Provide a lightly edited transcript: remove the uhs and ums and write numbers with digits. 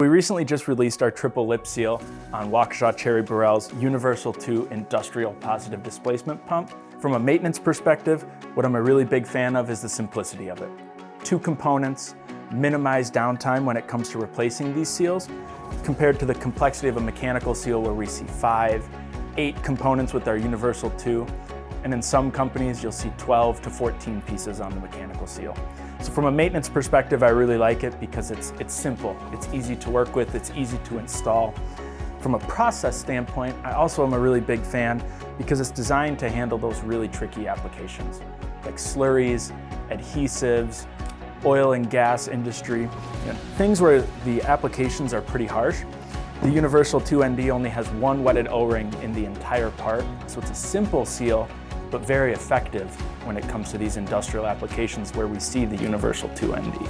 We recently just released our triple lip seal on Waukesha Cherry-Burrell's Universal 2 Industrial Positive Displacement Pump. From a maintenance perspective, what I'm a really big fan of is the simplicity of it. 2 components, minimize downtime when it comes to replacing these seals, compared to the complexity of a mechanical seal where we see 5, 8 components with our Universal 2, and in some companies you'll see 12 to 14 pieces on the mechanical seal. So from a maintenance perspective, I really like it because it's simple, it's easy to work with, it's easy to install. From a process standpoint, I also am a really big fan because it's designed to handle those really tricky applications, like slurries, adhesives, oil and gas industry, things where the applications are pretty harsh. The Universal 2ND only has 1 wetted O-ring in the entire part, so it's a simple seal, but very effective when it comes to these industrial applications where we see the Universal 2ND.